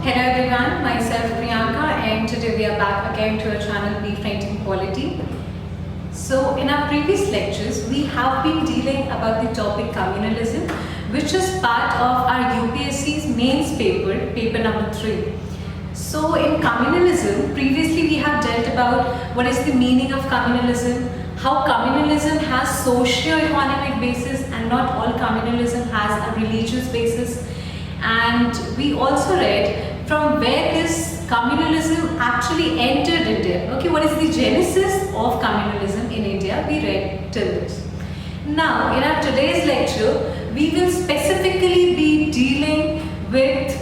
Hello everyone, myself Priyanka, and today we are back again to our channel Befriending Quality. So in our previous lectures we have been dealing about the topic communalism, which is part of our UPSC's mains paper, paper number 3. So in communalism, previously we have dealt about what is the meaning of communalism, how communalism has socio-economic basis and not all communalism has a religious basis. And we also read from where this communalism actually entered India. Okay, what is the genesis of communalism in India? We read till this. Now, in our today's lecture, we will specifically be dealing with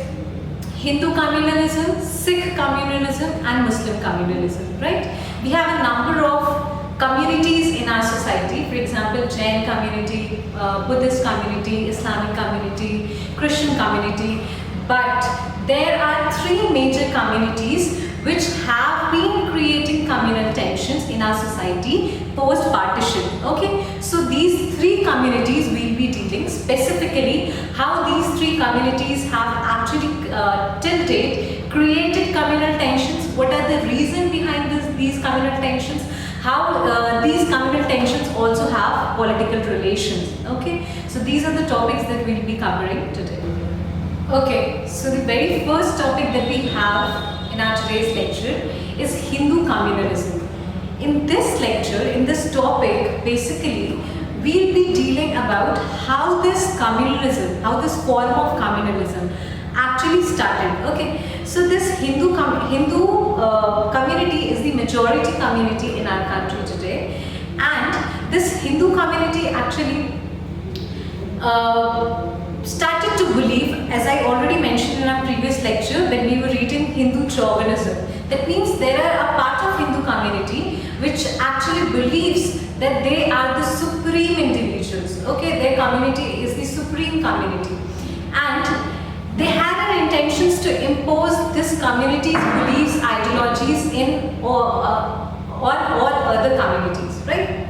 Hindu communalism, Sikh communalism and Muslim communalism, right? We have a number of communities in our society, for example, Jain community, Buddhist community, Islamic community, Christian community, but there are 3 major communities which have been creating communal tensions in our society post-partition. Okay, so these 3 communities will be dealing specifically how these 3 communities have actually till date created communal tensions, what are the reasons behind these communal tensions, how these communal tensions also have political relations. Okay, so these are the topics that we will be covering today. Okay, so the very first topic that we have in our today's lecture is Hindu communalism. In this lecture, in this topic, basically, we'll be dealing about how this communalism, how this form of communalism actually started. Okay, so this Hindu community is the majority community in our country today, and this Hindu community actually started to believe, as I already mentioned in our previous lecture when we were reading Hindu chauvinism. That means there are a part of Hindu community which actually believes that they are the supreme individuals. Okay, their community is the supreme community, and they had an intentions to impose this community's beliefs, ideologies in all other communities, right?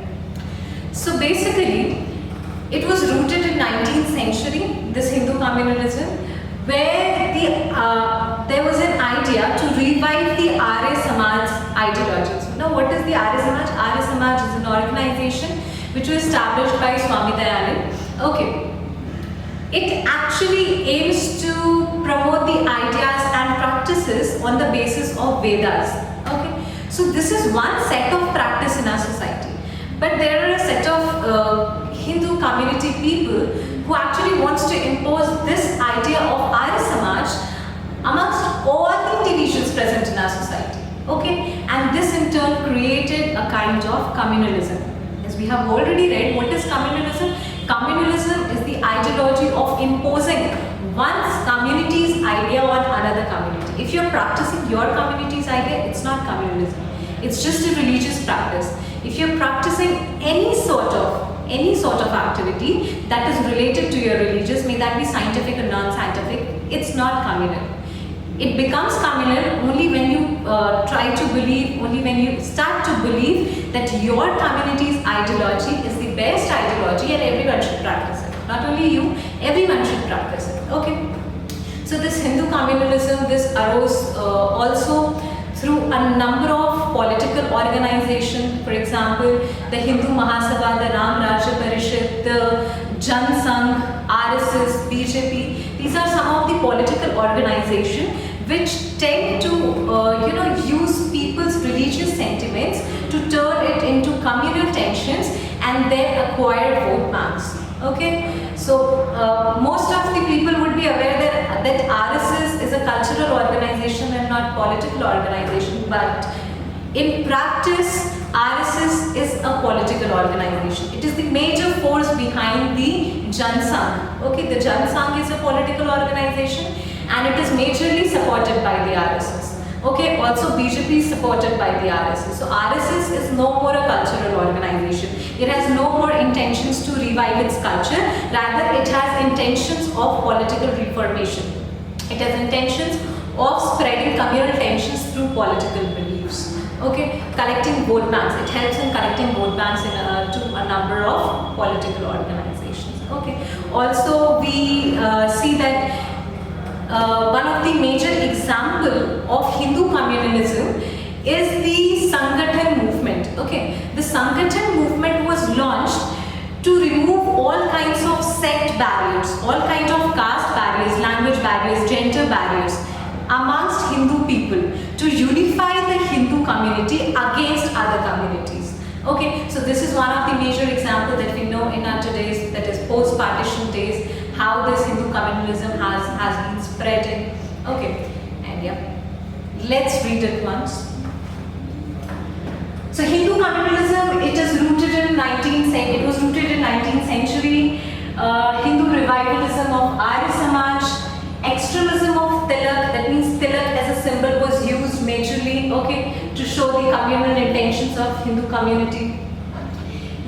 So basically, it was rooted in 19th century, this Hindu communalism, where there was an idea to revive the Arya Samaj ideologies. Now, what is the Arya Samaj? Arya Samaj is an organization which was established by Swami Dayanand. Okay. It actually aims to promote the ideas and practices on the basis of Vedas. Okay. So this is one set of practice in our society. But there are a set of Hindu community people who actually wants to impose this idea of Arya Samaj amongst all the individuals present in our society. Okay, and this in turn created a kind of communalism. As we have already read, what is communalism? Communalism is the ideology of imposing one's community's idea on another community. If you're practicing your community's idea, it's not communalism. It's just a religious practice. If you're practicing any sort of activity that is related to your religious, may that be scientific or non-scientific, it's not communal. It becomes communal only when you try to believe, only when you start to believe that your community's ideology is the best ideology and everyone should practice it. Not only you, everyone should practice it. Okay. So this Hindu communalism, this arose also through a number of political organizations. For example, the Hindu Mahasabha, the Ram Rajya Parishad, the Jan Sangh, RSS, BJP. These are some of the political organizations which tend to use people's religious sentiments to turn it into communal tensions and then acquire vote banks. Okay, so most of the people would be aware that RSS is a cultural organization and not political organization, but in practice, RSS is a political organization. It is the major force behind the Jan Sangh. Okay, the Jan Sangh is a political organization and it is majorly supported by the RSS. Okay, also BJP is supported by the RSS. So RSS is no more a cultural organization. It has no more intentions to revive its culture. Rather, it has intentions of political reformation. It has intentions of spreading communal tensions through political beliefs. Okay, collecting vote banks. It helps in collecting vote banks to a number of political organizations. Okay, also we see that one of the major example of Hindu communalism is the Sangathan movement. Okay, the Sangathan movement was launched to remove all kinds of sect barriers, all kinds of caste barriers, language barriers, gender barriers amongst Hindu people, to unify the Hindu community against other communities. Okay, so this is one of the major examples that we know in our today's, that is post-partition days, how this Hindu communalism has been spreading. Okay, and yeah, let's read it once. So Hindu communalism, it is rooted in 19th century. It was rooted in 19th century. Hindu revivalism of Arya Samaj, extremism of Tilak. That means Tilak as a symbol was used majorly, okay, to show the communal intentions of Hindu community.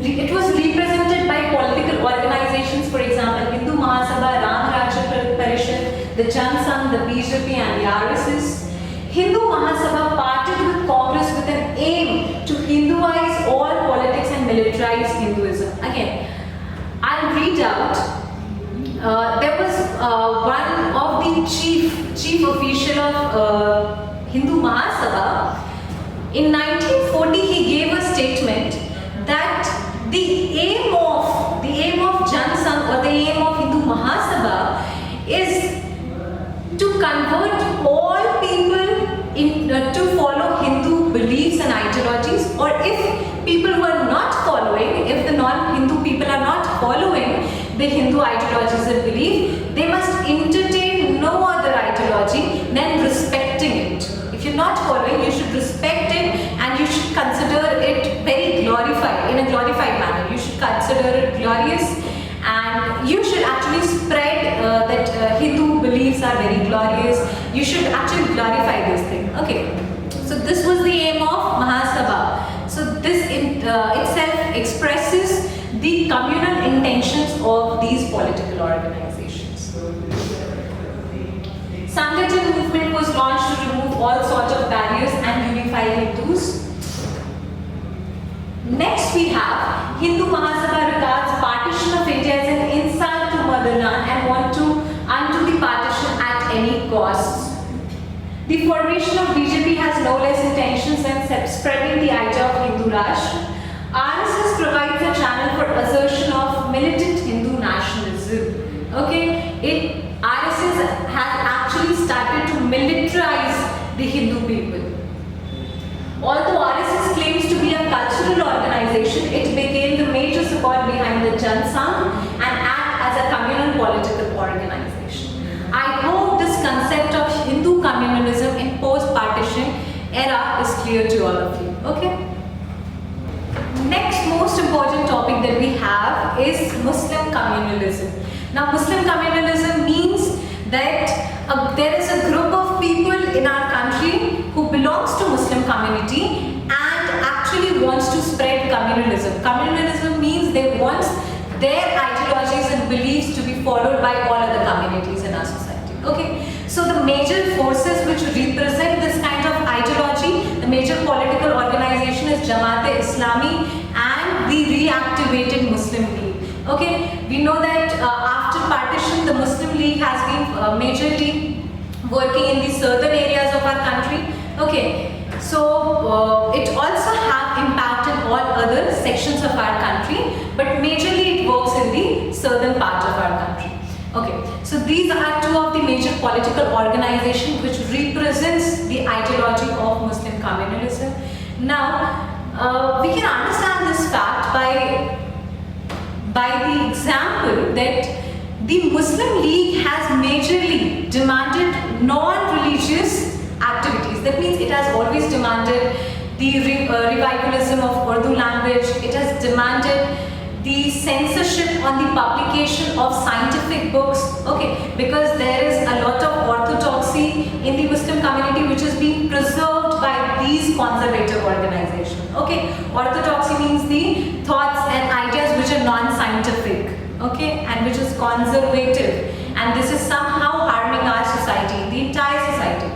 It was represented by political organizations, for example, Hindu Mahasabha, Ram Rajya Parishad, the Jan Sangh, the BJP, and the RSS. Hindu Mahasabha parted with Congress with an aim to Hinduize all politics and militarize Hinduism. Again, I'll read out. There was one of the chief official of Hindu Mahasabha. In 1940, he gave a statement that the aim of Jan Sangh, or the aim of Hindu Mahasabha, is to convert all people to follow Hindu beliefs and ideologies, or if people who are not following, if the non-Hindu people are not following the Hindu ideologies and belief, they must entertain no other ideology than respecting it. If you're not following, you should respect it, and you should consider it very glorified, in a glorified manner. You should consider it glorious, and you should actually spread that Hindu beliefs are very glorious. You should actually glorify this thing. Okay, so this was the aim of Mahasabha. So this itself expresses the communal intentions of these political organizations. Sangathan movement was launched to remove all sorts of barriers and unify Hindus. Next we have Hindu Mahasabha regards partition of India as an insult to motherland and want to undo the partition at any cost. The formation of BJP has no less intentions than spreading the idea of Hindu Raj. RSS provides a channel for assertion of militant Hindu nationalism. Okay, RSS has actually started to militarize the Hindu people. Although RSS claims to be a cultural organization, it became the major support behind the Jan Sangh and act as a communal political organization. I hope this concept of Hindu communalism in post-partition era is clear to all of you. Okay. Next most important topic that we have is Muslim communalism. Now, Muslim communalism means that there is a group of people in our country who belongs to Muslim community and actually wants to spread communalism. Communalism means they want their ideologies and beliefs to be followed by all other communities in our society. Okay, so the major forces which represent this kind of ideology, the major political organization is Jamaat-e-Islami and the reactivated Muslim League. Okay, we know that after partition, the Muslim League has been majorly working in the southern areas of our country. Okay, so it also have impact in all other sections of our country, but majorly it works in the southern part of our country. Okay, so these are two of the major political organizations which represents the ideology of Muslim communalism. Now, we can understand this fact by the example that the Muslim League has majorly demanded non-religious activities. That means it has always demanded the revivalism of Urdu language. It has demanded the censorship on the publication of scientific books. Okay, because there is a lot of orthodoxy in the Muslim community which is being preserved by these conservative organizations. Okay, orthodoxy means the thoughts and ideas which are non-scientific, okay, and which is conservative, and this is somehow harming our society, the entire society,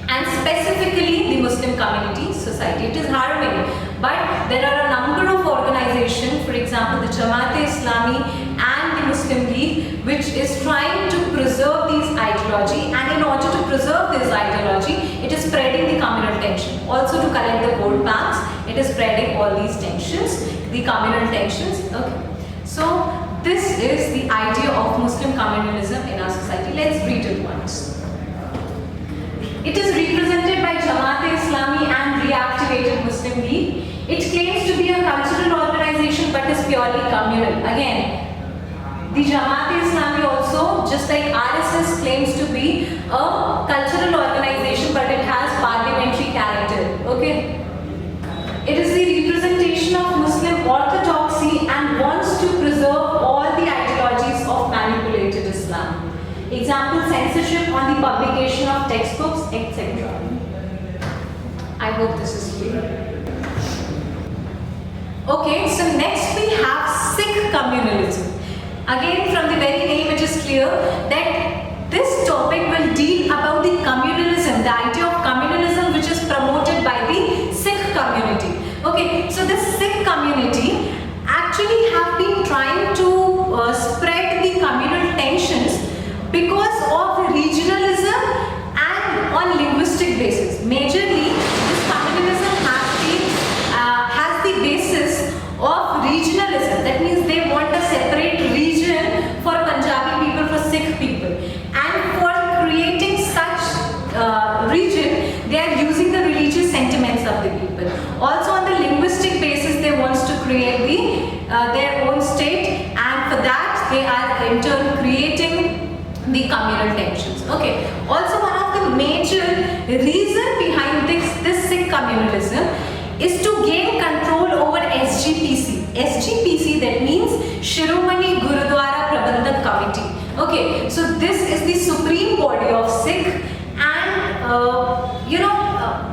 and specifically the Muslim community society. It is harming, but there are a number of organizations, for example the Jamaat-e-Islami and the Muslim League, which is trying to preserve these ideologies and in order to preserve this ideology, it is spreading the communal tension. Also to collect the vote banks, it is spreading all these tensions, the communal tensions. Okay. So this is the idea of Muslim communalism in our society. Let's read it once. It is represented by Jamaat-e-Islami and Reactivated Muslim League. It claims to be a cultural organization but is purely communal. Again, the Jamaat-e-Islami also, just like RSS, claims to be a cultural organization but it has parliamentary character. Okay. It is the representation of Muslim orthodoxy and wants to preserve all the ideologies of manipulated Islam. Example, censorship on the publication of textbooks, etc. I hope this is clear. Okay, so next we have Sikh communalism. Again, from the very name it is clear that this topic will deal about the communalism, the idea of communalism which is promoted by the Sikh community. Okay, so the Sikh community actually have been trying to spread the communal tensions because of regionalism and on linguistic basis. Majorly, this communalism has the basis of regionalism. That means they want a separate region for Punjabi people, for Sikh people. And for creating such region, they are using the religious sentiments of the people. Also on the linguistic basis, they want to create their own state, and for that they are in turn creating the communal tensions. Okay. Also, one of the major reason behind this Sikh communalism is to gain control over SGPC. SGPC, that means Shiromani Gurudwara Prabandhak Committee. Okay. So this is the supreme body of Sikh, and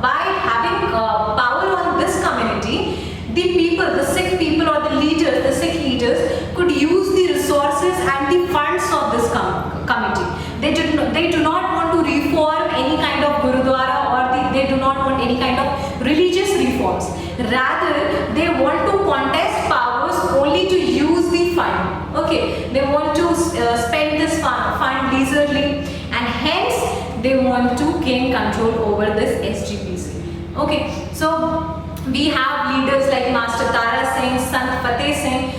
by having power on this community, the people, the Sikh people or the leaders, the Sikh leaders could use the resources and the funds of this committee. They do not want to reform any kind of Gurudwara, or they do not want any kind of religious reforms. Rather, they want to contest powers only to use the fund. Okay, they want to spend this fund leisurely, and hence they want to gain control over this SGPC. Okay, so we have leaders like Master Tara Singh, Sant Fateh Singh,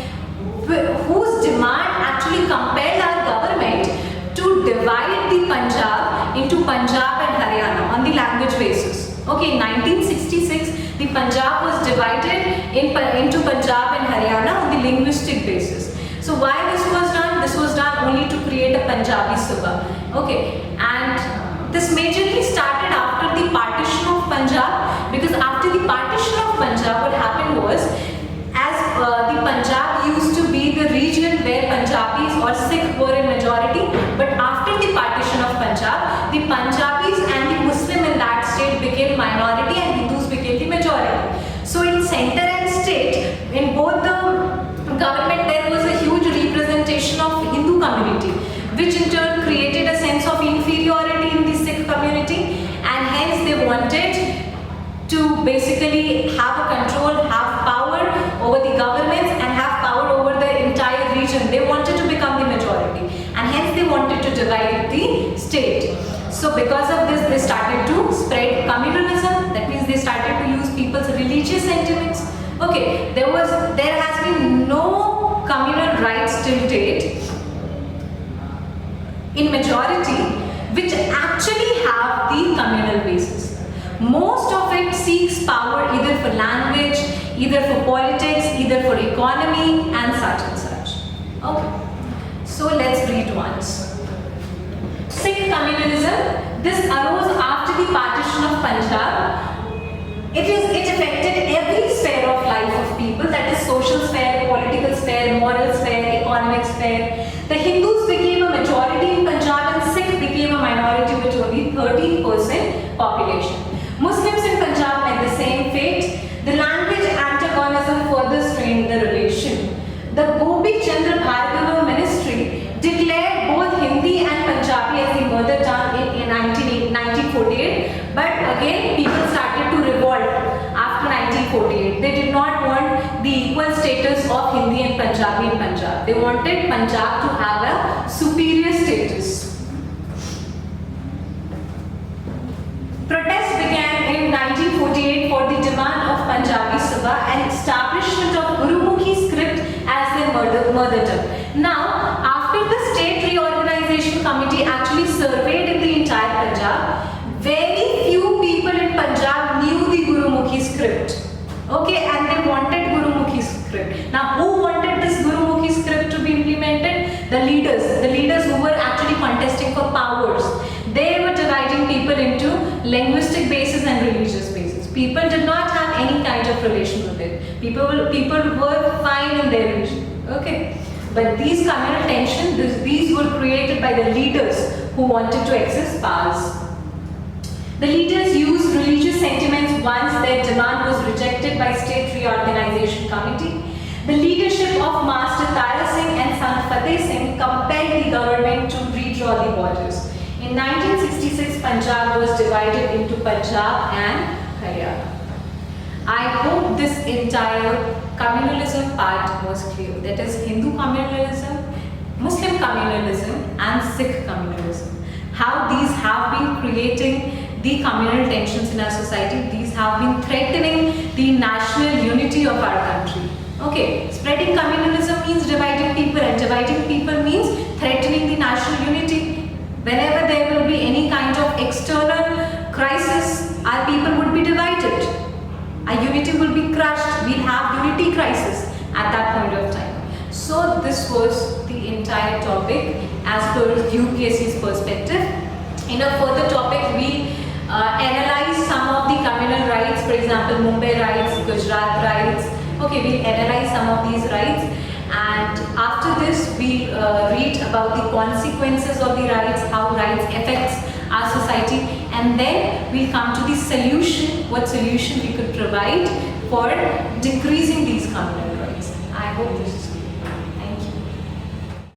whose demand actually compelled our government to divide the Punjab into Punjab and Haryana on the language basis. Okay, in 1966, the Punjab was divided into Punjab and Haryana on the linguistic basis. So why this was done? This was done only to create a Punjabi Suba. Okay, and this majorly started after the partition of Punjab, because after the partition of Punjab, what happened was, as the Punjab used to be the region where Punjabis or Sikh were in majority, but after the partition of Punjab, the Punjabis and the Muslim in that state became minority and Hindus became the majority. So in center and state, in both the government, there was a huge representation of Hindu community, which in turn created a sense of inferiority in the Sikh community, and hence they wanted to basically have a control, have power over the governments and have power over the entire region. They wanted to become the majority, and hence they wanted to divide the state. So because of this, they started to spread communalism. That means they started to use people's religious sentiments. Okay, there has been no communal rights till date in majority which actually have the communal basis. Most of it seeks power either for language, either for politics, either for economy, and such. Okay, so let's read once. Sikh communalism, this arose after the partition of Punjab. It affected every sphere of life of people, that is social sphere, political sphere, moral sphere, economic sphere. The Hindus became a majority in Punjab and Sikh became a minority with only 13% population. Muslims in Punjab met the same fate. The language antagonism further strained the relation. The Gopi Chandra Bhargava ministry declared both Hindi and Punjabi as the mother tongue in 1948, but again people started to revolt after 1948. They did not want the equal status of Hindi and Punjabi in Punjab. They wanted Punjab to have a superior status. 1948 for the demand of Punjabi Sabha and establishment of Gurumukhi script as their mother tongue. Now, after the state reorganization committee actually surveyed in the entire Punjab, very few people in Punjab knew the Gurumukhi script. Okay, and they wanted Gurumukhi script. Now, who wanted this Gurumukhi script to be implemented? The leaders who were actually contesting for powers. They were dividing people into linguistic basis and religious basis. People did not have any kind of relation with it. People were fine in their religion. Okay, but these communal tensions, these were created by the leaders who wanted to access powers. The leaders used religious sentiments once their demand was rejected by State Reorganization Committee. The leadership of Master Tara Singh and son Fateh Singh compelled the government to redraw the borders. In 1966, Punjab was divided into Punjab and Haryana. I hope this entire communalism part was clear. That is Hindu communalism, Muslim communalism and Sikh communalism. How these have been creating the communal tensions in our society. These have been threatening the national unity of our country. Okay, spreading communalism means dividing people, and dividing people means threatening the national unity. Whenever there will be any kind of external crisis, our people would be divided. Our unity will be crushed. We'll have unity crisis at that point of time. So this was the entire topic as per UKC's perspective. In a further topic, we analyze some of the communal rights, for example, Mumbai rights, Gujarat rights. Okay, we analyze some of these rights, and after this, we read about the consequences of the rights, how rights affects our society, and then we'll come to the solution, what solution we could provide for decreasing these communal rights.